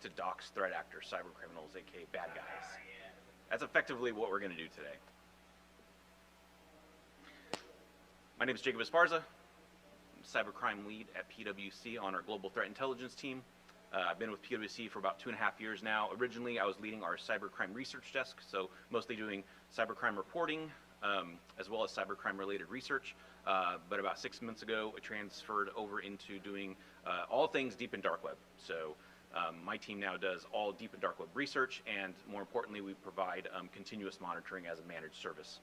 to dox threat actors, cyber criminals, aka bad guys. That's effectively what we're going to do today. My name is Jacob Esparza. I'm cybercrime lead at PWC on our global threat intelligence team. I've been with PWC for about 2.5 years now. Originally, I was leading our cybercrime research desk, so mostly doing cybercrime reporting, as well as cybercrime related research. But about 6 months ago, I transferred over into doing all things deep and dark web. So my team now does all deep and dark web research, and more importantly, we provide continuous monitoring as a managed service.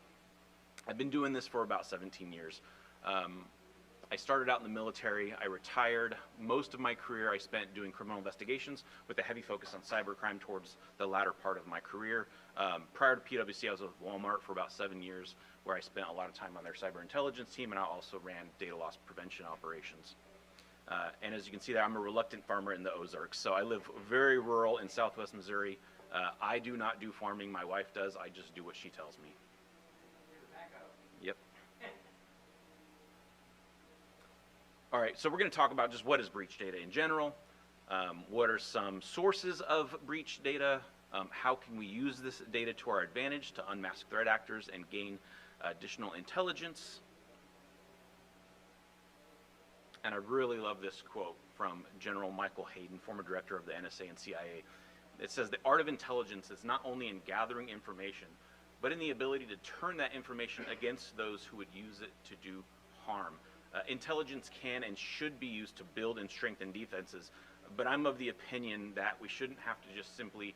I've been doing this for about 17 years. I started out in the military. I retired. Most of my career I spent doing criminal investigations with a heavy focus on cybercrime towards the latter part of my career. Prior to PwC, I was with Walmart for about 7 years, where I spent a lot of time on their cyber intelligence team, and I also ran data loss prevention operations. And as you can see there, I'm a reluctant farmer in the Ozarks. So I live very rural in southwest Missouri. I do not do farming. My wife does. I just do what she tells me. Yep. All right, so we're going to talk about just what is breach data in general, what are some sources of breach data, how can we use this data to our advantage to unmask threat actors and gain additional intelligence. And I really love this quote from General Michael Hayden, former director of the NSA and CIA. It says, "The art of intelligence is not only in gathering information, but in the ability to turn that information against those who would use it to do harm." Intelligence can and should be used to build and strengthen defenses, but I'm of the opinion that we shouldn't have to just simply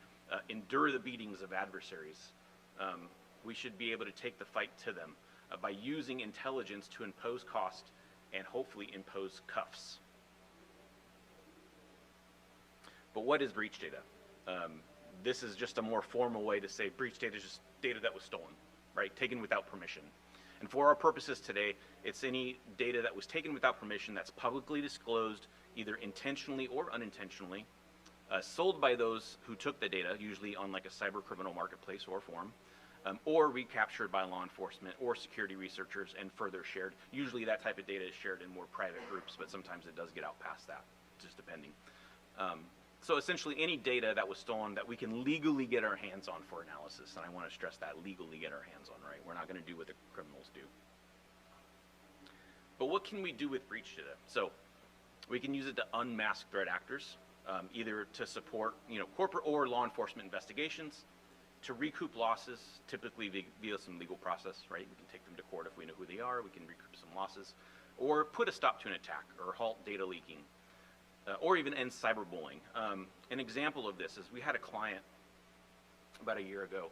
endure the beatings of adversaries. We should be able to take the fight to them by using intelligence to impose cost and hopefully impose cuffs. But what is breach data? This is just a more formal way to say breach data is just data that was stolen, right? Taken without permission. And for our purposes today, it's any data that was taken without permission that's publicly disclosed, either intentionally or unintentionally, sold by those who took the data, usually on like a cyber criminal marketplace or forum, or recaptured by law enforcement or security researchers and further shared. Usually that type of data is shared in more private groups, but sometimes it does get out past that, just depending. So essentially any data that was stolen that we can legally get our hands on for analysis, and I want to stress that, legally get our hands on, right? We're not going to do what the criminals do. But what can we do with breach data? So we can use it to unmask threat actors, either to support corporate or law enforcement investigations, to recoup losses, typically via some legal process, right? We can take them to court if we know who they are, we can recoup some losses, or put a stop to an attack, or halt data leaking, or even end cyberbullying. An example of this is we had a client about a year ago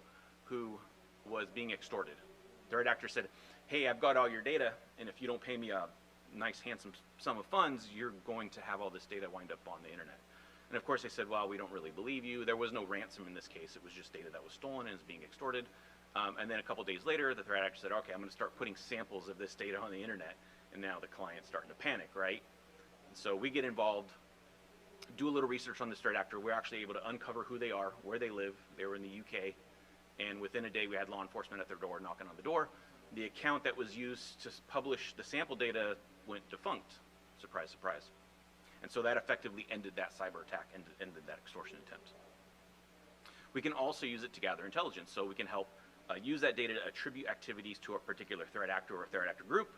who was being extorted. The threat actor said, "Hey, I've got all your data, and if you don't pay me a nice handsome sum of funds, you're going to have all this data wind up on the internet." And of course they said, "Well, we don't really believe you." There was no ransom in this case. It was just data that was stolen and is being extorted. And then a couple days later, the threat actor said, "Okay, I'm going to start putting samples of this data on the internet." And now the client's starting to panic, right? And so we get involved, do a little research on this threat actor. We're actually able to uncover who they are, where they live. They were in the UK. And within a day, we had law enforcement at their door knocking on the door. The account that was used to publish the sample data went defunct. Surprise, surprise. And so that effectively ended that cyber attack and ended that extortion attempt. We can also use it to gather intelligence. So we can help use that data to attribute activities to a particular threat actor or threat actor group.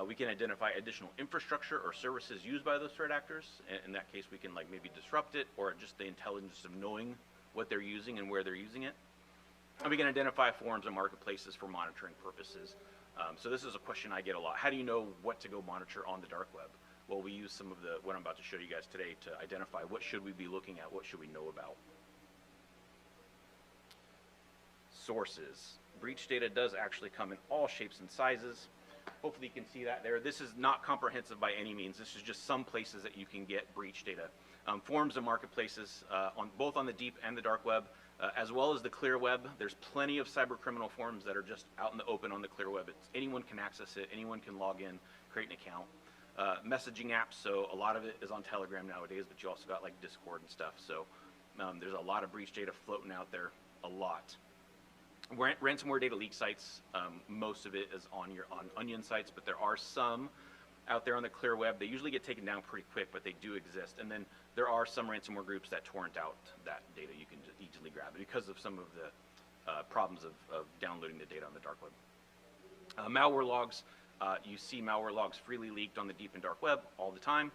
We can identify additional infrastructure or services used by those threat actors. In that case, we can maybe disrupt it, or just the intelligence of knowing what they're using and where they're using it. And we can identify forums and marketplaces for monitoring purposes. So this is a question I get a lot. How do you know what to go monitor on the dark web? Well, we use some of what I'm about to show you guys today to identify what should we be looking at, what should we know about. Sources. Breach data does actually come in all shapes and sizes. Hopefully you can see that there. This is not comprehensive by any means. This is just some places that you can get breach data. Forums and marketplaces, both on the deep and the dark web, as well as the clear web. There's plenty of cyber criminal forums that are just out in the open on the clear web. Anyone can access it. Anyone can log in, create an account. Messaging apps, so a lot of it is on Telegram nowadays, but you also got like Discord and stuff. So there's a lot of breach data floating out there, a lot. Ransomware data leak sites, most of it is on Onion sites, but there are some out there on the clear web. They usually get taken down pretty quick, but they do exist. And then there are some ransomware groups that torrent out that data. You can just easily grab it because of some of the problems of downloading the data on the dark web. Malware logs, you see malware logs freely leaked on the deep and dark web all the time,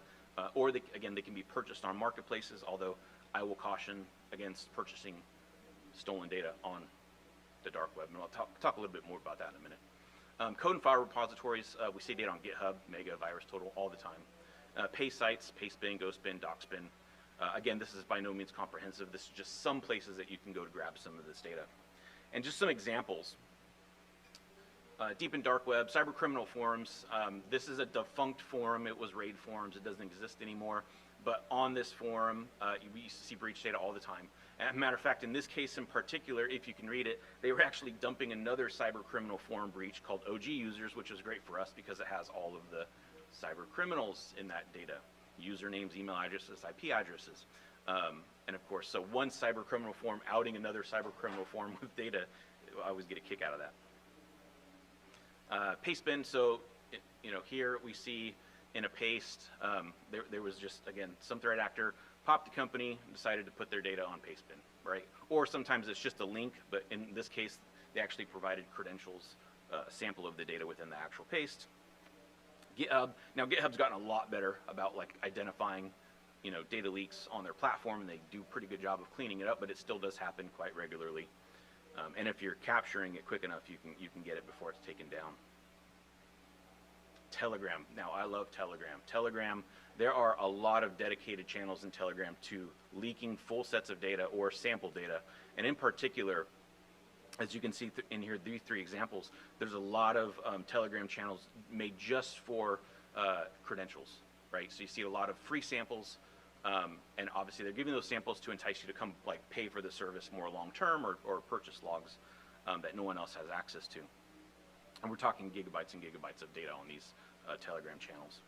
or again, they can be purchased on marketplaces, although I will caution against purchasing stolen data on the dark web, and I'll talk a little bit more about that in a minute. Code and file repositories, we see data on GitHub, Mega, VirusTotal all the time. Pay sites, Pastebin, GhostBin, DocSpin. Again, this is by no means comprehensive. This is just some places that you can go to grab some of this data. And just some examples. Deep and dark web, cybercriminal forums. This is a defunct forum. It was Raid Forums. It doesn't exist anymore. But on this forum, we used to see breach data all the time. As a matter of fact, in this case in particular, if you can read it, they were actually dumping another cybercriminal forum breach called OG users, which is great for us because it has all of the cyber criminals in that data. Usernames, email addresses, IP addresses. And of course, so one cyber criminal forum outing another cyber criminal forum with data, I always get a kick out of that. Pastebin, so here we see in a paste, there was just, again, some threat actor popped a company, decided to put their data on Pastebin, right? Or sometimes it's just a link, but in this case, they actually provided credentials, a sample of the data within the actual paste. GitHub, now GitHub's gotten a lot better about like identifying, data leaks on their platform, and they do a pretty good job of cleaning it up, but it still does happen quite regularly. And if you're capturing it quick enough, you can get it before it's taken down. Telegram, now I love Telegram. Telegram, there are a lot of dedicated channels in Telegram to leaking full sets of data or sample data, and in particular, as you can see in here, these three examples, there's a lot of Telegram channels made just for credentials, right? So you see a lot of free samples, and obviously they're giving those samples to entice you to come like pay for the service more long-term or purchase logs that no one else has access to. And we're talking gigabytes and gigabytes of data on these Telegram channels.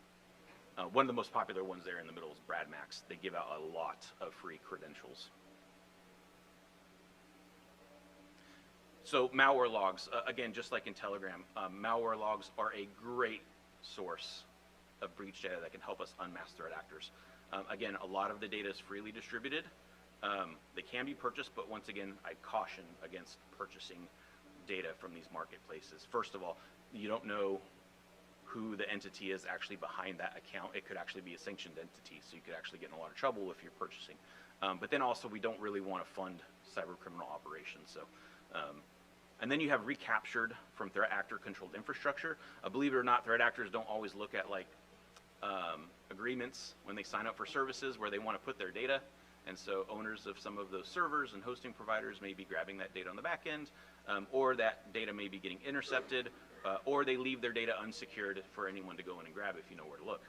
One of the most popular ones there in the middle is BradMax. They give out a lot of free credentials. So malware logs, again, just like in Telegram, malware logs are a great source of breach data that can help us unmask threat actors. Again, a lot of the data is freely distributed. They can be purchased, but once again, I caution against purchasing data from these marketplaces. First of all, you don't know who the entity is actually behind that account. It could actually be a sanctioned entity, so you could actually get in a lot of trouble if you're purchasing. But then also, we don't really want to fund cyber criminal operations. So, and then you have recaptured from threat actor controlled infrastructure. Believe it or not, threat actors don't always look at like agreements when they sign up for services where they want to put their data. And so owners of some of those servers and hosting providers may be grabbing that data on the back end, or that data may be getting intercepted, or they leave their data unsecured for anyone to go in and grab if you know where to look.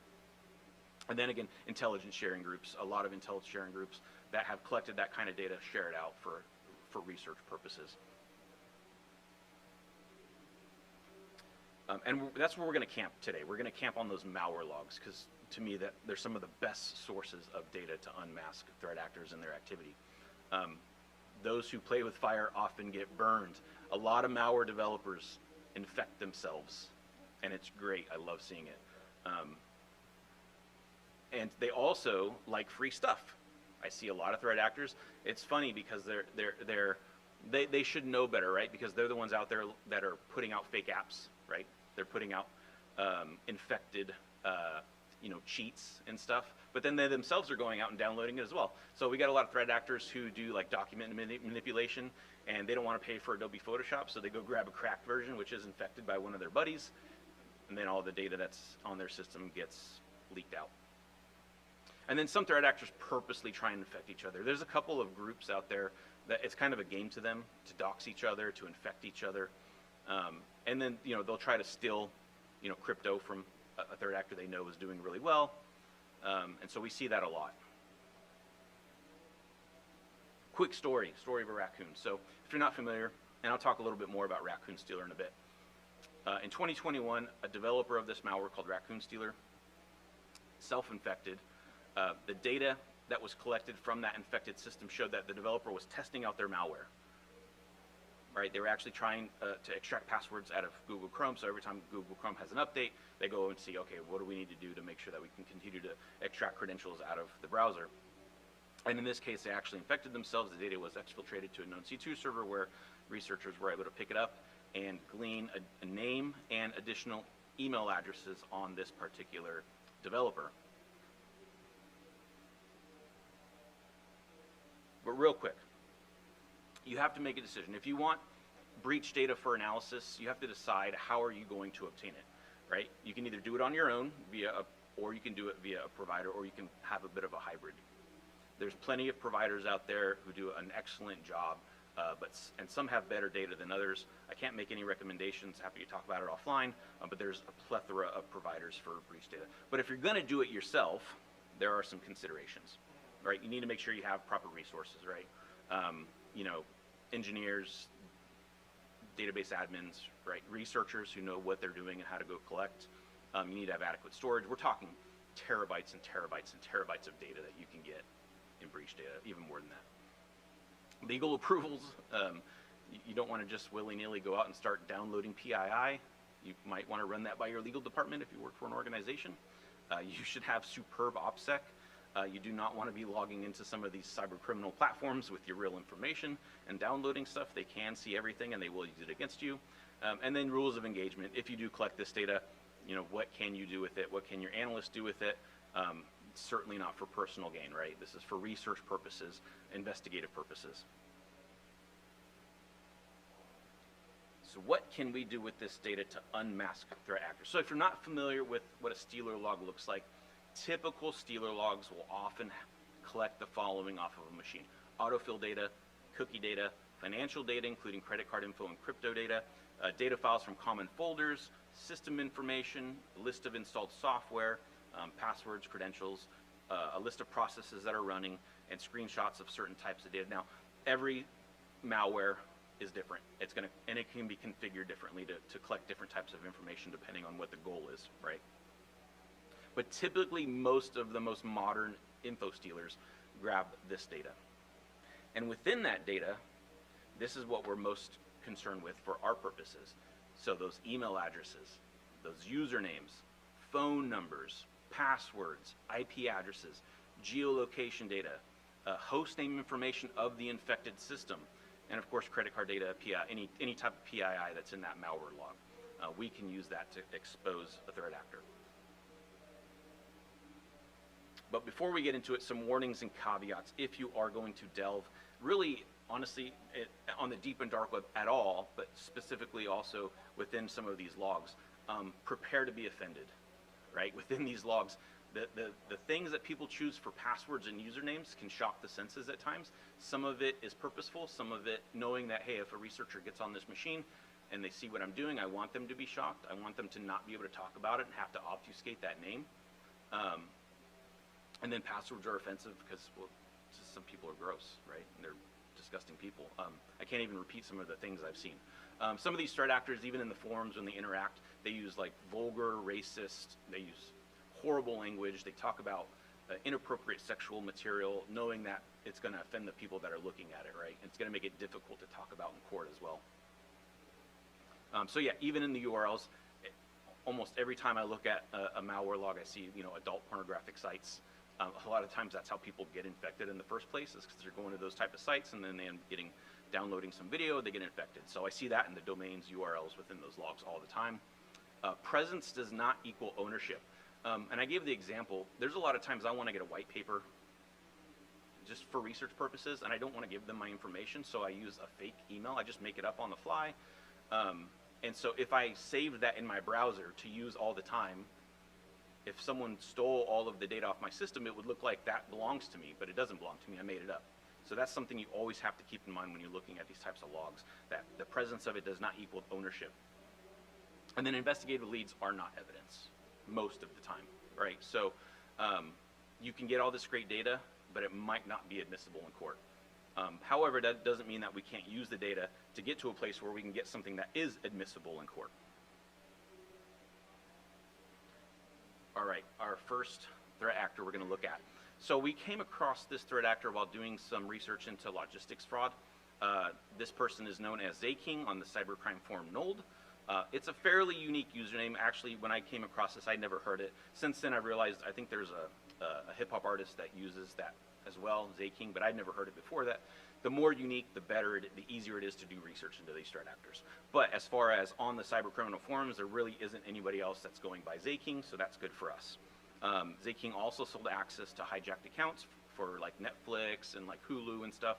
And then again, intelligence sharing groups, a lot of intelligence sharing groups that have collected that kind of data, share it out for research purposes. And that's where we're going to camp today. We're going to camp on those malware logs because to me that they're some of the best sources of data to unmask threat actors and their activity. Those who play with fire often get burned. A lot of malware developers infect themselves, and it's great. I love seeing it. And they also like free stuff. I see a lot of threat actors. It's funny because they should know better, right? Because they're the ones out there that are putting out fake apps, right? They're putting out infected, cheats and stuff. But then they themselves are going out and downloading it as well. So we got a lot of threat actors who do like document manipulation, and they don't want to pay for Adobe Photoshop, so they go grab a cracked version, which is infected by one of their buddies, and then all the data that's on their system gets leaked out. And then some threat actors purposely try and infect each other. There's a couple of groups out there that it's kind of a game to them to dox each other, to infect each other. And then, they'll try to steal, crypto from a threat actor they know is doing really well. And so we see that a lot. Quick story of a raccoon. So if you're not familiar, and I'll talk a little bit more about Raccoon Stealer in a bit. In 2021, a developer of this malware called Raccoon Stealer self-infected. The data that was collected from that infected system showed that the developer was testing out their malware. Right? They were actually trying to extract passwords out of Google Chrome, so every time Google Chrome has an update, they go and see, okay, what do we need to do to make sure that we can continue to extract credentials out of the browser? And in this case, they actually infected themselves. The data was exfiltrated to a known C2 server where researchers were able to pick it up and glean a name and additional email addresses on this particular developer. But real quick, you have to make a decision. If you want breach data for analysis, you have to decide how are you going to obtain it, right? You can either do it on your own or you can do it via a provider, or you can have a bit of a hybrid. There's plenty of providers out there who do an excellent job, and some have better data than others. I can't make any recommendations. Happy to talk about it offline, but there's a plethora of providers for breach data. But if you're going to do it yourself, there are some considerations, right? You need to make sure you have proper resources, right? You know, engineers, database admins, right? Researchers who know what they're doing and how to go collect. You need to have adequate storage. We're talking terabytes and terabytes and terabytes of data that you can get in breach data, even more than that. Legal approvals, you don't want to just willy-nilly go out and start downloading PII. You might want to run that by your legal department if you work for an organization. You should have superb OPSEC. You do not want to be logging into some of these cyber criminal platforms with your real information and downloading stuff. They can see everything and they will use it against you. And then rules of engagement. If you do collect this data, you know, what can you do with it? What can your analysts do with it? Certainly not for personal gain, right? This is for research purposes, investigative purposes. So what can we do with this data to unmask threat actors? So if you're not familiar with what a Stealer log looks like, typical Stealer logs will often collect the following off of a machine: autofill data, cookie data, financial data, including credit card info and crypto data, data files from common folders, system information, a list of installed software, passwords, credentials, a list of processes that are running, and screenshots of certain types of data. Now, every malware is different. And it can be configured differently to collect different types of information depending on what the goal is, right? But typically, most of the most modern info stealers grab this data. And within that data, this is what we're most concerned with for our purposes. So those email addresses, those usernames, phone numbers, passwords, IP addresses, geolocation data, host name information of the infected system, and of course credit card data, PI, any type of PII that's in that malware log. We can use that to expose a threat actor. But before we get into it, some warnings and caveats if you are going to delve, really, honestly, on the deep and dark web at all, but specifically also within some of these logs. Prepare to be offended, right? Within these logs, the things that people choose for passwords and usernames can shock the senses at times. Some of it is purposeful, some of it knowing that, hey, if a researcher gets on this machine and they see what I'm doing, I want them to be shocked. I want them to not be able to talk about it and have to obfuscate that name. And then passwords are offensive because, well, just some people are gross, right? And they're disgusting people. I can't even repeat some of the things I've seen. Some of these threat actors, even in the forums when they interact, they use like vulgar, racist, they use horrible language. They talk about inappropriate sexual material, knowing that it's going to offend the people that are looking at it, right? It's going to make it difficult to talk about in court as well. So yeah, even in the URLs, almost every time I look at a malware log, I see, you know, adult pornographic sites. A lot of times that's how people get infected in the first place, is because they're going to those type of sites and then they end up downloading some video, they get infected. So I see that in the domains URLs within those logs all the time. Presence does not equal ownership. And I gave the example, there's a lot of times I want to get a white paper just for research purposes, and I don't want to give them my information, so I use a fake email. I just make it up on the fly. And so if I saved that in my browser to use all the time, if someone stole all of the data off my system, it would look like that belongs to me, but it doesn't belong to me. I made it up. So that's something you always have to keep in mind when you're looking at these types of logs, that the presence of it does not equal ownership. And then investigative leads are not evidence most of the time, right? So you can get all this great data, but it might not be admissible in court. However, that doesn't mean that we can't use the data to get to a place where we can get something that is admissible in court. All right, our first threat actor we're going to look at. So we came across this threat actor while doing some research into logistics fraud. This person is known as Zaking on the cybercrime forum Nold. It's a fairly unique username. Actually, when I came across this, I'd never heard it. Since then, I realized I think there's a hip-hop artist that uses that as well, Zaking, but I'd never heard it before that. The more unique, the better, the easier it is to do research into these threat actors. But as far as on the cybercriminal forums, there really isn't anybody else that's going by Zaking, so that's good for us. Zaking also sold access to hijacked accounts for like Netflix and like Hulu and stuff.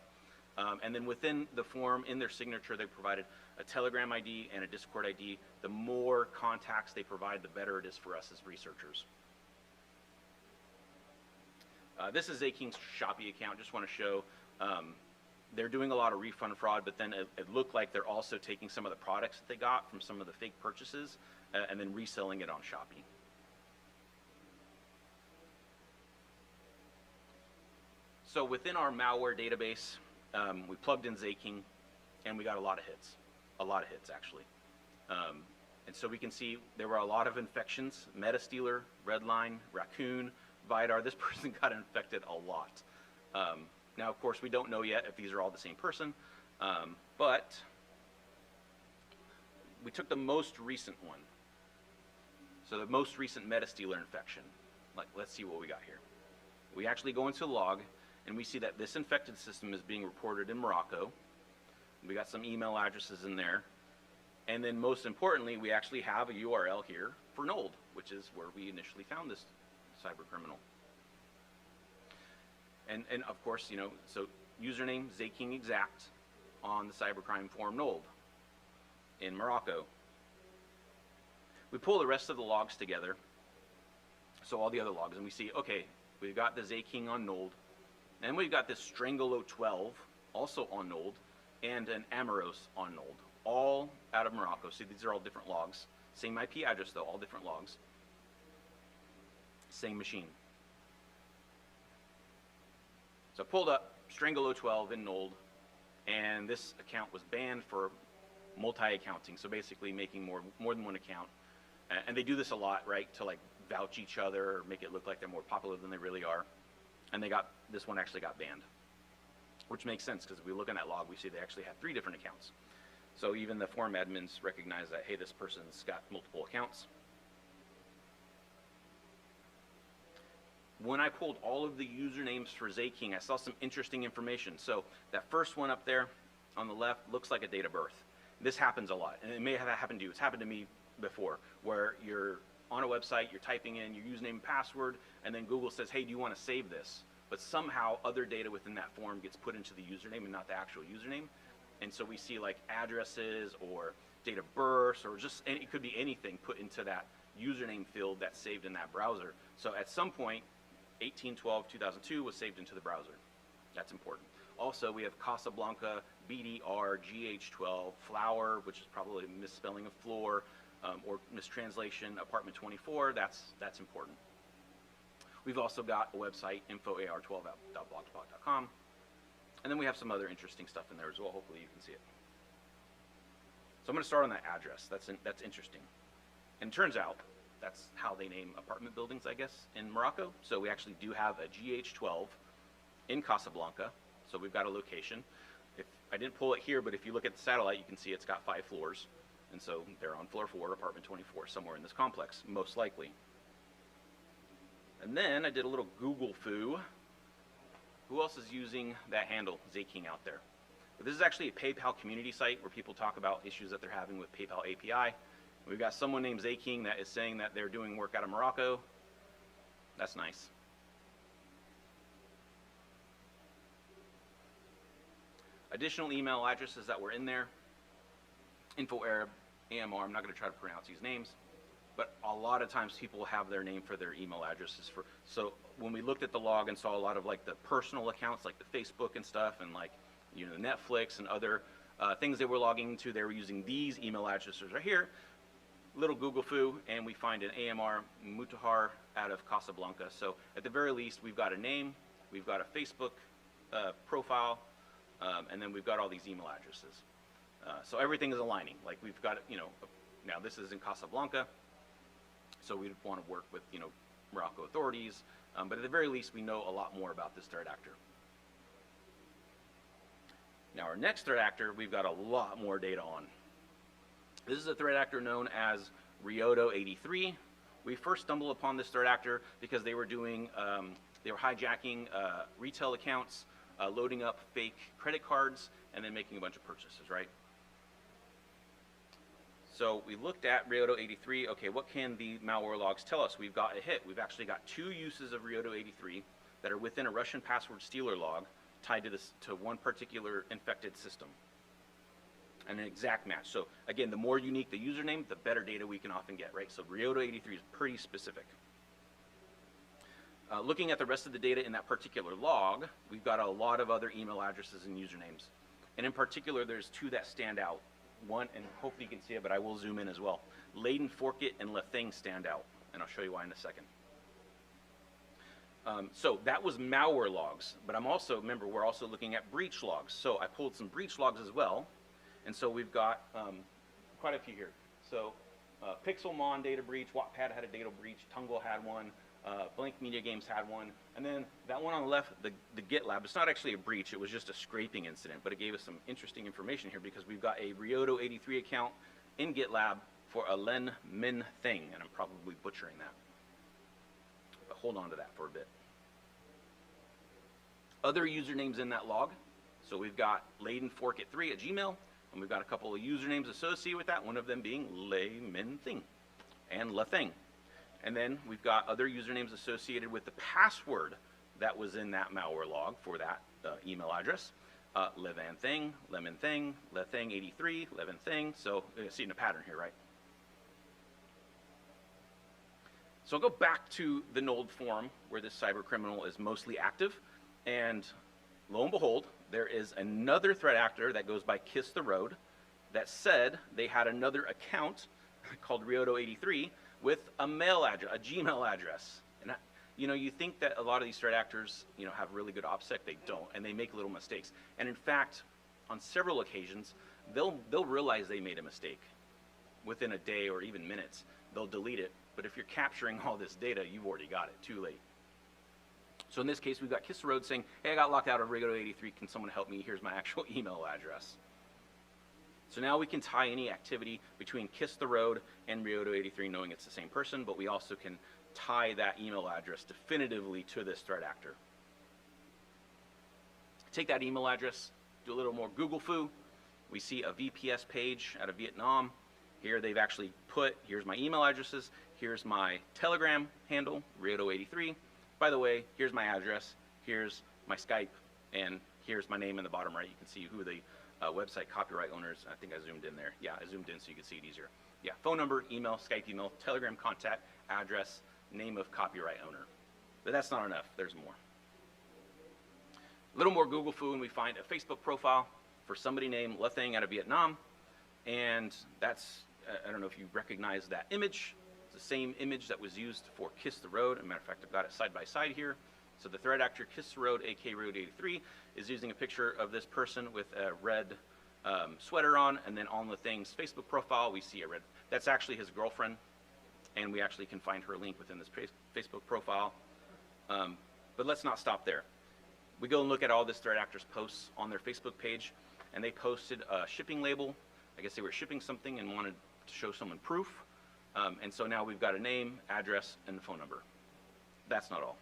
And then within the forum, in their signature, they provided a Telegram ID and a Discord ID. The more contacts they provide, the better it is for us as researchers. This is Zaking's Shopee account. Just want to show they're doing a lot of refund fraud, but then it looked like they're also taking some of the products that they got from some of the fake purchases and then reselling it on Shopee. So within our malware database, we plugged in Zaking, and we got a lot of hits actually. And so we can see there were a lot of infections: MetaStealer, Redline, Raccoon, Vidar. This person got infected a lot. Now, of course, we don't know yet if these are all the same person, but we took the most recent one. So the most recent MetaStealer infection. Like, let's see what we got here. We actually go into the log, and we see that this infected system is being reported in Morocco. We got some email addresses in there. And then most importantly, we actually have a URL here for Nold, which is where we initially found this cyber criminal. And of course, you know, so username Zaking Exact on the cybercrime forum Nold in Morocco. We pull the rest of the logs together, so all the other logs, and we see, okay, we've got the Zaking on Nold, and we've got this Strangolo 12 also on Nold, and an Amoros on Nold, all out of Morocco. See, these are all different logs. Same IP address though, all different logs. Same machine. So I pulled up Strangolo 12 in Nold, and this account was banned for multi-accounting, so basically making more than one account. And they do this a lot, right, to like vouch each other or make it look like they're more popular than they really are. And this one actually got banned, which makes sense because if we look in that log, we see they actually had 3 different accounts. So even the forum admins recognize that, hey, this person's got multiple accounts. When I pulled all of the usernames for Zaking, I saw some interesting information. So that first one up there on the left looks like a date of birth. This happens a lot, and it may have happened to you. It's happened to me before, where you're on a website, you're typing in your username and password, and then Google says, hey, do you want to save this? But somehow other data within that form gets put into the username and not the actual username. And so we see like addresses or date of birth, or just it could be anything put into that username field that's saved in that browser. So at some point, 18/12/2002 was saved into the browser. That's important. Also, we have Casablanca, BDR, GH12, Flower, which is probably a misspelling of floor, or mistranslation, apartment 24. That's important. We've also got a website, infoar12.blogspot.com. And then we have some other interesting stuff in there as well. Hopefully you can see it. So I'm going to start on that address. That's interesting. And it turns out that's how they name apartment buildings, I guess, in Morocco. So we actually do have a GH12 in Casablanca. So we've got a location. I didn't pull it here, but if you look at the satellite, you can see it's got 5 floors. And so they're on floor 4, apartment 24, somewhere in this complex, most likely. And then I did a little Google foo. Who else is using that handle, Zaking, out there? But this is actually a PayPal community site where people talk about issues that they're having with PayPal API. We've got someone named Zaking that is saying that they're doing work out of Morocco. That's nice. Additional email addresses that were in there: InfoArab, AMR. I'm not going to try to pronounce these names, but a lot of times people have their name for their email addresses. So when we looked at the log and saw a lot of like the personal accounts, like the Facebook and stuff, and like, you know, Netflix and other things they were logging into, they were using these email addresses right here. Little Google foo, and we find an AMR Mutahar out of Casablanca. So at the very least, we've got a name, we've got a Facebook profile, and then we've got all these email addresses. So everything is aligning. Like we've got, you know, now this is in Casablanca, so we want to work with, you know, Morocco authorities, but at the very least, we know a lot more about this threat actor. Now our next threat actor, we've got a lot more data on. This is a threat actor known as Riodo 83. We first stumbled upon this threat actor because they were doing They were hijacking retail accounts, loading up fake credit cards, and then making a bunch of purchases, right? So we looked at Rioto 83. Okay, what can the malware logs tell us? We've got a hit. We've actually got 2 uses of Rioto 83 that are within a Russian password stealer log tied to one particular infected system. And an exact match. So again, the more unique the username, the better data we can often get, right? So Rioto 83 is pretty specific. Looking at the rest of the data in that particular log, we've got a lot of other email addresses and usernames. And in particular, there's 2 that stand out. One, and hopefully you can see it, but I will zoom in as well. Layden, Forkit, and Lething stand out, and I'll show you why in a second. So that was malware logs, but remember, we're also looking at breach logs. So I pulled some breach logs as well, and so we've got quite a few here. So Pixelmon data breach, Wattpad had a data breach, Tungle had one, Blank Media Games had one, and then that one on the left, the GitLab, it's not actually a breach, it was just a scraping incident, but it gave us some interesting information here because we've got a Rioto 83 account in GitLab for a Len Min thing, and I'm probably butchering that. But hold on to that for a bit. Other usernames in that log, so we've got LaydenForkit3 at Gmail, and we've got a couple of usernames associated with that, one of them being LayMinThing and LaThing. And then we've got other usernames associated with the password that was in that malware log for that email address. LevanThing, LemonThing, LeThing83, LevanThing. So you're seeing a pattern here, right? So I'll go back to the Nold forum where this cyber criminal is mostly active. And lo and behold, there is another threat actor that goes by Kiss the Road that said they had another account called Rioto83 with a mail address, a Gmail address. And you think that a lot of these threat actors, have really good OPSEC. They don't, and they make little mistakes. And in fact, on several occasions, they'll realize they made a mistake within a day or even minutes. They'll delete it. But if you're capturing all this data, you've already got it. Too late. So in this case, we've got Kiss the Road saying, hey, I got locked out of Rioto 83. Can someone help me? Here's my actual email address. So now we can tie any activity between Kiss the Road and Rioto 83 knowing it's the same person, but we also can tie that email address definitively to this threat actor. Take that email address, do a little more Google foo. We see a VPS page out of Vietnam. Here they've actually put, here's my email addresses, here's my Telegram handle, Rioto83. By the way, here's my address, here's my Skype, and here's my name in the bottom right. You can see who the website copyright owners. I think I zoomed in there. Yeah, I zoomed in so you can see it easier. Yeah, phone number, email, Skype email, Telegram contact, address, name of copyright owner. But that's not enough. There's more. A little more Google foo, and we find a Facebook profile for somebody named LeThing out of Vietnam. And that's, I don't know if you recognize that image. It's the same image that was used for Kiss the Road. As a matter of fact, I've got it side by side here. So the threat actor Kiss the Road, aka Rioto83, is using a picture of this person with a red sweater on, and then on LeThing's Facebook profile, we see a red. That's actually his girlfriend, and we actually can find her link within this Facebook profile. But let's not stop there. We go and look at all this threat actor's posts on their Facebook page, and they posted a shipping label. I guess they were shipping something and wanted to show someone proof. And so now we've got a name, address, and a phone number. That's not all.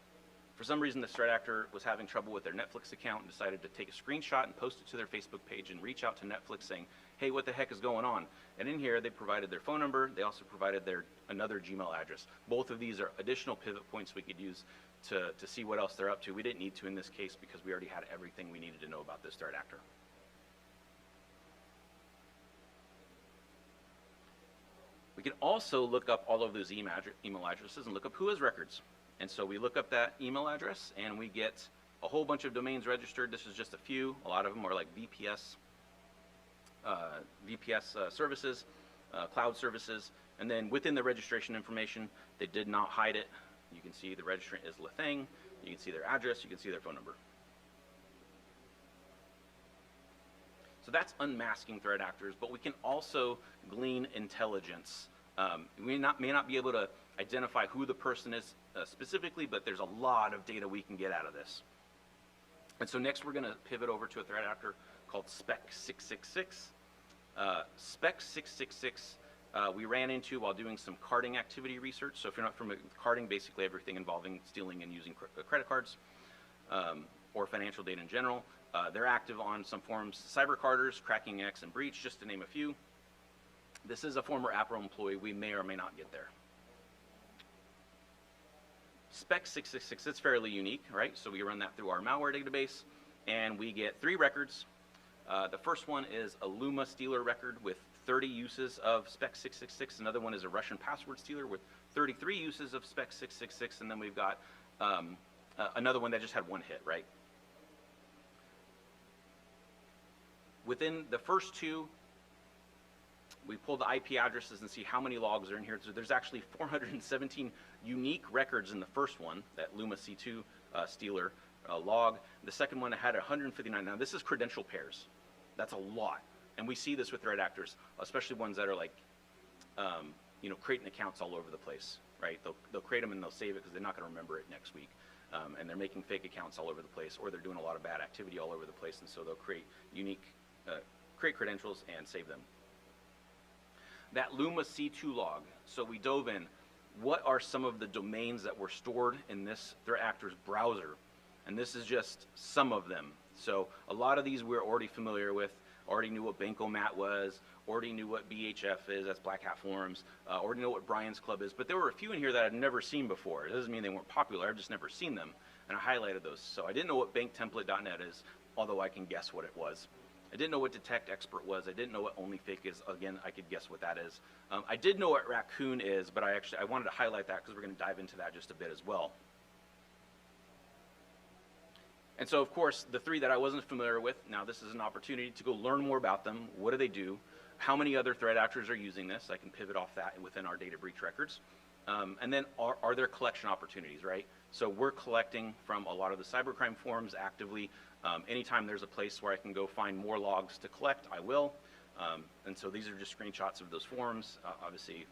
For some reason, this threat actor was having trouble with their Netflix account and decided to take a screenshot and post it to their Facebook page and reach out to Netflix saying, hey, what the heck is going on? And in here, they provided their phone number. They also provided another Gmail address. Both of these are additional pivot points we could use to see what else they're up to. We didn't need to in this case because we already had everything we needed to know about this threat actor. We can also look up all of those email addresses and look up who has records. And so we look up that email address and we get a whole bunch of domains registered. This is just a few. A lot of them are like VPS services, cloud services. And then within the registration information, they did not hide it. You can see the registrant is LeThing. You can see their address. You can see their phone number. So that's unmasking threat actors, but we can also glean intelligence. We may not be able to identify who the person is specifically, but there's a lot of data we can get out of this. And so next we're going to pivot over to a threat actor called Spec666. Spec666 we ran into while doing some carding activity research. So if you're not familiar with carding, basically everything involving stealing and using credit cards or financial data in general. They're active on some forums, cybercarders, Cracking X, and Breach, just to name a few. This is a former APRO employee. We may or may not get there. Spec 666, it's fairly unique, right? So we run that through our malware database, and we get 3 records. The first one is a Luma stealer record with 30 uses of Spec 666. Another one is a Russian password stealer with 33 uses of Spec 666. And then we've got another one that just had 1 hit, right? Within the first 2, we pull the IP addresses and see how many logs are in here. So there's actually 417 unique records in the first one, that Luma C2 stealer log. The second one had 159. Now this is credential pairs. That's a lot. And we see this with threat actors, especially ones that are like, creating accounts all over the place, right? They'll create them and they'll save it because they're not going to remember it next week. And they're making fake accounts all over the place, or they're doing a lot of bad activity all over the place, and so they'll create create credentials and save them. That Luma C2 log, so we dove in, what are some of the domains that were stored in this threat actor's browser? And this is just some of them. So a lot of these we're already familiar with, already knew what Bankomat was, already knew what BHF is, that's Black Hat Forums, already know what Brian's Club is, but there were a few in here that I'd never seen before. It doesn't mean they weren't popular, I've just never seen them, and I highlighted those. So I didn't know what banktemplate.net is, although I can guess what it was. I didn't know what Detect Expert was. I didn't know what OnlyFake is. Again, I could guess what that is. I did know what Raccoon is, but I wanted to highlight that because we're going to dive into that just a bit as well. And so, of course, the 3 that I wasn't familiar with, now this is an opportunity to go learn more about them. What do they do? How many other threat actors are using this? I can pivot off that within our data breach records. And then are there collection opportunities, right? So we're collecting from a lot of the cybercrime forums actively. Anytime there's a place where I can go find more logs to collect, I will. And so these are just screenshots of those forums. Obviously,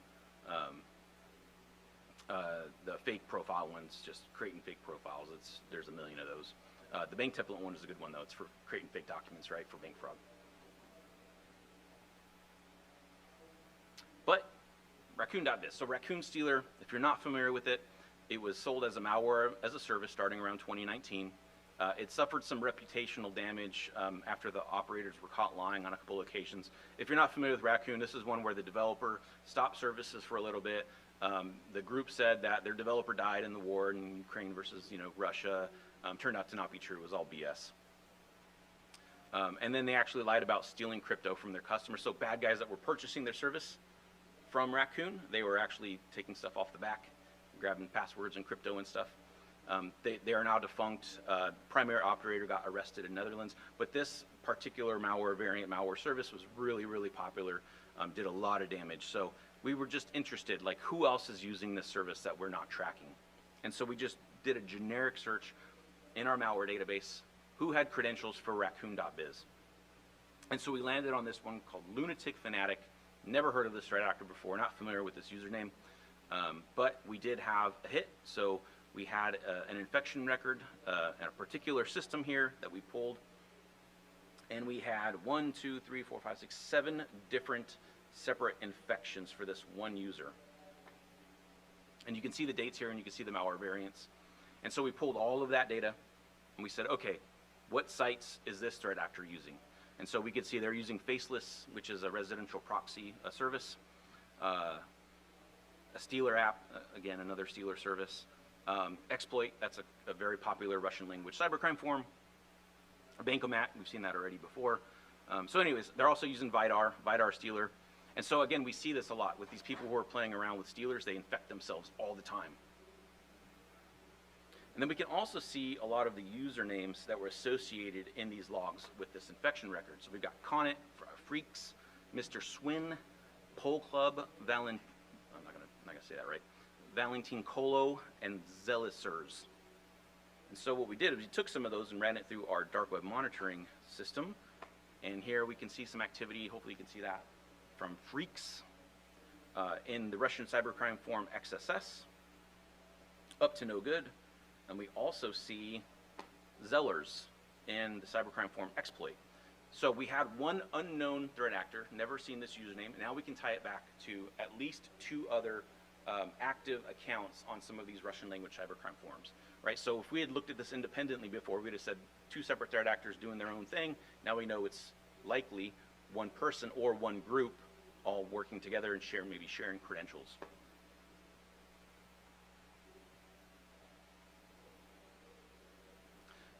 the fake profile ones, just creating fake profiles. There's a million of those. The bank template one is a good one, though. It's for creating fake documents, right, for bank fraud. But Raccoon.biz. So Raccoon Stealer, if you're not familiar with it, it was sold as a malware as a service starting around 2019. It suffered some reputational damage after the operators were caught lying on a couple occasions. If you're not familiar with Raccoon, this is one where the developer stopped services for a little bit. The group said that their developer died in the war in Ukraine versus Russia. Turned out to not be true. It was all BS. And then they actually lied about stealing crypto from their customers. So bad guys that were purchasing their service from Raccoon, they were actually taking stuff off the back, grabbing passwords and crypto and stuff. They are now defunct. Primary operator got arrested in Netherlands, but this particular malware variant malware service was really, really popular, did a lot of damage. So we were just interested, like, who else is using this service that we're not tracking? And so we just did a generic search in our malware database, who had credentials for Raccoon.biz. And so we landed on this one called Lunatic Fanatic. Never heard of this threat actor before, not familiar with this username, but we did have a hit. So we had an infection record and a particular system here that we pulled, and we had 7 different separate infections for this one user. And you can see the dates here, and you can see the malware variants. And so we pulled all of that data, and we said, okay, what sites is this threat actor using? And so we could see they're using Faceless, which is a residential proxy service, a Stealer app, again, another Stealer service, Exploit, that's a very popular Russian language cybercrime forum, Bankomat, we've seen that already before. So anyways, they're also using Vidar Stealer. And so again, we see this a lot with these people who are playing around with Stealers. They infect themselves all the time. And then we can also see a lot of the usernames that were associated in these logs with this infection record. So we've got Connet, Freaks, Mr. Swin, Pole Club, I'm not gonna say that right, Valentine Colo, and Zelisers. And so what we did is we took some of those and ran it through our dark web monitoring system. And here we can see some activity, hopefully you can see that, from Freaks in the Russian cybercrime forum XSS, up to no good. And we also see Zellers in the cybercrime forum Exploit. So we had one unknown threat actor, never seen this username. Now we can tie it back to at least 2 other active accounts on some of these Russian language cybercrime forums, right? So if we had looked at this independently before, we'd have said 2 separate threat actors doing their own thing. Now we know it's likely one person or one group all working together and maybe sharing credentials.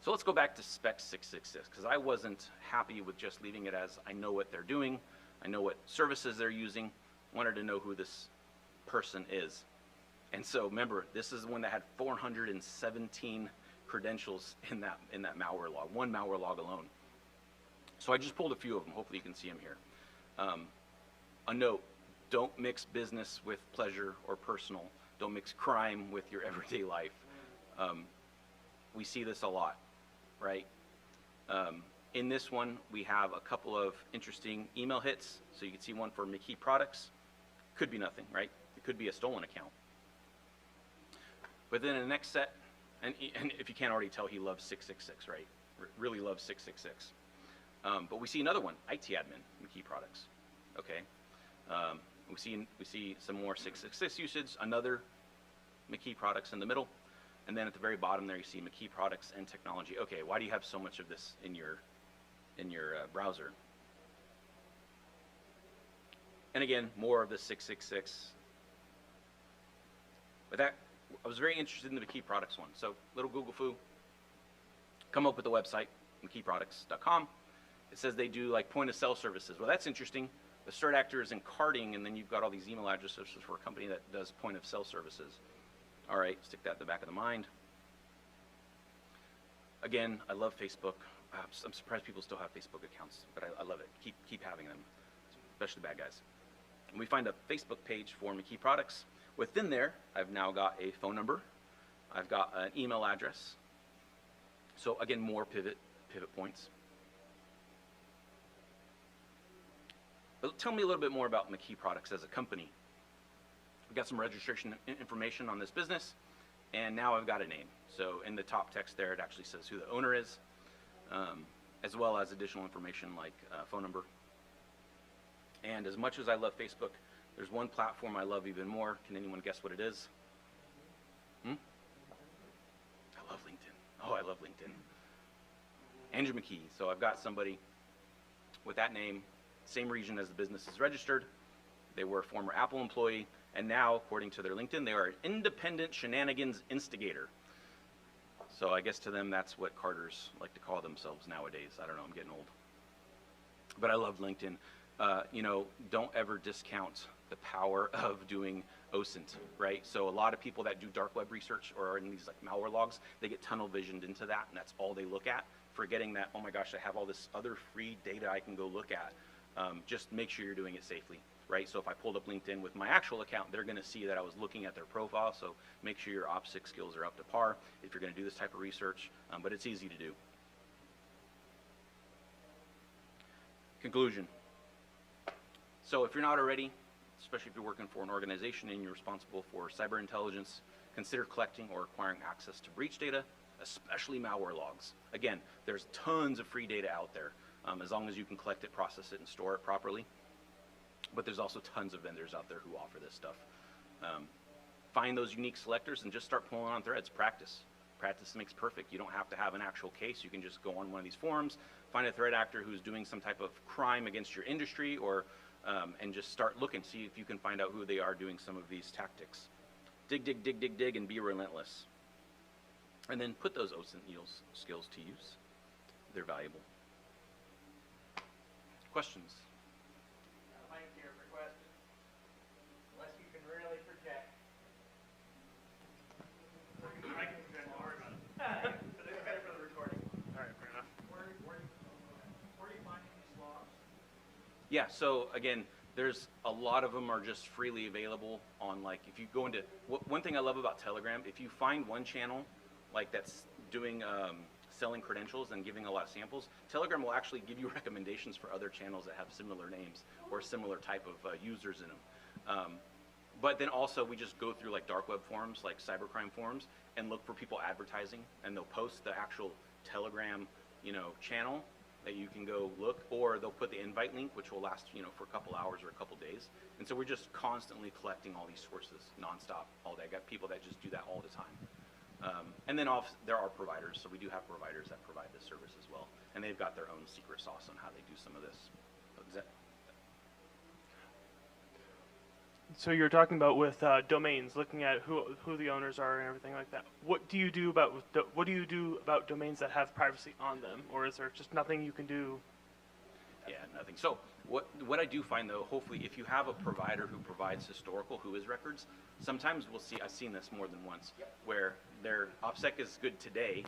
So let's go back to Spec 666, because I wasn't happy with just leaving it as I know what they're doing, I know what services they're using, wanted to know who this person is. And so remember, this is the one that had 417 credentials in that malware log, one malware log alone. So I just pulled a few of them. Hopefully you can see them here. A note, don't mix business with pleasure or personal. Don't mix crime with your everyday life. We see this a lot, right? In this one, we have a couple of interesting email hits. So you can see one for McKee Products. Could be nothing, right? It could be a stolen account. But then in the next set, and if you can't already tell, he loves 666, right? Really loves 666. But we see another one, IT admin, McKee Products. Okay. We see some more 666 usage, another McKee Products in the middle, and then at the very bottom there you see McKee Products and technology. Okay, why do you have so much of this in your browser? And again, more of the 666. But that, I was very interested in the McKee Products one. So little Google foo, come up with the website, McKeeProducts.com. It says they do like point of sale services. Well, that's interesting. The threat actor is in carding, and then you've got all these email addresses for a company that does point of sale services. All right, stick that in the back of the mind. Again, I love Facebook. I'm surprised people still have Facebook accounts, but I love it. Keep having them, especially bad guys. And we find a Facebook page for McKee Products. Within there, I've now got a phone number. I've got an email address. So again, more pivot points. But tell me a little bit more about McKee Products as a company. We've got some registration information on this business, and now I've got a name. So in the top text there, it actually says who the owner is, as well as additional information like phone number. And as much as I love Facebook, there's one platform I love even more. Can anyone guess what it is? I love LinkedIn. Oh, I love LinkedIn. Andrew McKee. So I've got somebody with that name, same region as the business is registered. They were a former Apple employee, and now, according to their LinkedIn, they are an independent shenanigans instigator. So I guess to them, that's what Carters like to call themselves nowadays. I don't know, I'm getting old. But I love LinkedIn. You know, don't ever discount the power of doing OSINT, right? So a lot of people that do dark web research or are in these like malware logs, they get tunnel visioned into that, and that's all they look at, forgetting that, oh my gosh, I have all this other free data I can go look at. Just make sure you're doing it safely, right? So if I pulled up LinkedIn with my actual account, they're gonna see that I was looking at their profile, so make sure your OPSEC skills are up to par if you're gonna do this type of research, but it's easy to do. Conclusion. So if you're not already, especially if you're working for an organization and you're responsible for cyber intelligence, consider collecting or acquiring access to breach data, especially malware logs. Again, there's tons of free data out there, as long as you can collect it, process it, and store it properly. But there's also tons of vendors out there who offer this stuff. Find those unique selectors and just start pulling on threads. Practice. Practice makes perfect. You don't have to have an actual case. You can just go on one of these forums, find a threat actor who's doing some type of crime against your industry, or and just start looking, see if you can find out who they are doing some of these tactics. Dig, dig, dig, dig, dig, and be relentless. And then put those OSINT skills to use. They're valuable. Questions? Mic here for questions, unless you can really project. I can project, don't worry about it. But it's better for the recording. All right, fair enough. Where are you finding these logs? Yeah, so again, there's a lot of them are just freely available on, like, if you go into, one thing I love about Telegram, if you find one channel like that's doing selling credentials and giving a lot of samples, Telegram will actually give you recommendations for other channels that have similar names or similar type of users in them. But then also we just go through like dark web forums, like cybercrime forums, and look for people advertising, and they'll post the actual Telegram, you know, channel, that you can go look, or they'll put the invite link, which will last, you know, for a couple hours or a couple days. And so we're just constantly collecting all these sources nonstop all day. I got people that just do that all the time. And then there are providers, so we do have providers that provide this service as well, and they've got their own secret sauce on how they do some of this. So you're talking about with domains, looking at who the owners are and everything like that. What do you do about domains that have privacy on them, or is there just nothing you can do? Yeah, nothing. So what I do find though, hopefully, if you have a provider who provides historical whois records, sometimes we'll see. I've seen this more than once, where their OPSEC is good today,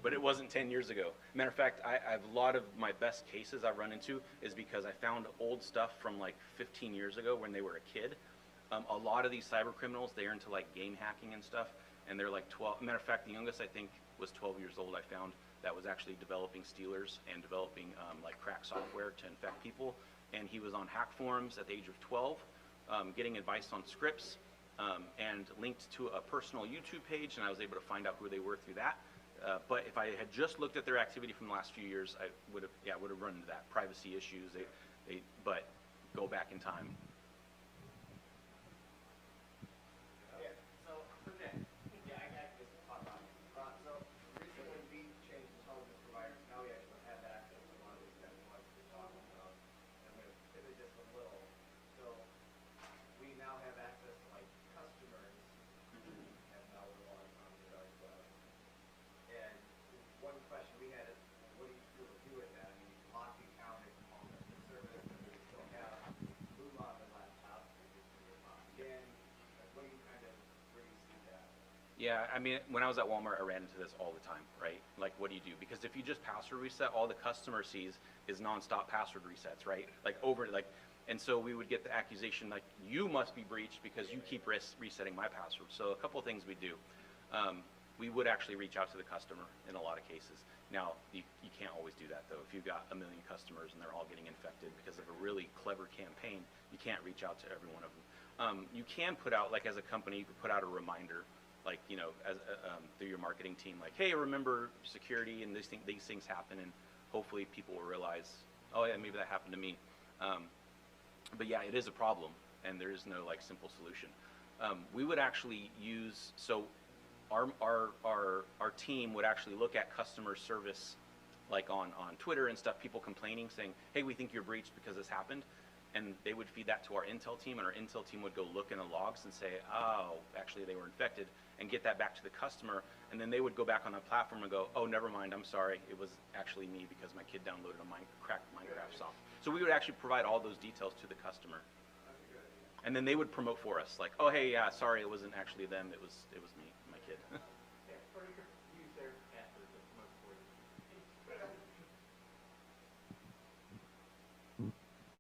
but it wasn't 10 years ago. Matter of fact, I've a lot of my best cases I've run into is because I found old stuff from like 15 years ago when they were a kid. A lot of these cyber criminals, they're into like game hacking and stuff, and they're like 12. Matter of fact, the youngest I think was 12 years old. I found that was actually developing stealers and developing like crack software to infect people, and he was on hack forums at the age of 12, getting advice on scripts, and linked to a personal YouTube page, and I was able to find out who they were through that. But if I had just looked at their activity from the last few years, I would have run into that privacy issues. But go back in time. Yeah, so for Nick, yeah, I got this pop on. So recently we changed intelligence providers. Now we actually have access to one of these that was talking about. I'm going to pivot just a little. So we now have access to like customers, and now we're on the dark web. And one question we had is, what do you do with that? I mean, you lock the account and all the service, and we still have Loom on the laptop, and you're locked in. Like, what do you kind of, where do you see that? Yeah, I mean, when I was at Walmart, I ran into this all the time, right? Like, what do you do? Because if you just password reset, all the customer sees is nonstop password resets, right? And so we would get the accusation like, you must be breached because you keep resetting my password. So a couple of things we do. We would actually reach out to the customer in a lot of cases. Now, you can't always do that though. If you've got 1 million customers and they're all getting infected because of a really clever campaign, you can't reach out to every one of them. You can put out, like as a company, you could put out a reminder, like, you know, as through your marketing team, like, hey, remember security and these things happen, and hopefully people will realize, oh yeah, maybe that happened to me. But yeah, it is a problem, and there is no like simple solution. We would actually use, so our team would actually look at customer service, like on Twitter and stuff, people complaining, saying, hey, we think you're breached because this happened. And they would feed that to our Intel team, and our Intel team would go look in the logs and say, oh, actually they were infected, and get that back to the customer. And then they would go back on the platform and go, oh, never mind, I'm sorry, it was actually me because my kid downloaded a cracked Minecraft software. So we would actually provide all those details to the customer. And then they would promote for us, like, oh, hey, yeah, sorry, it wasn't actually them, it was me, my kid. Yeah, or you could use their password to promote for you.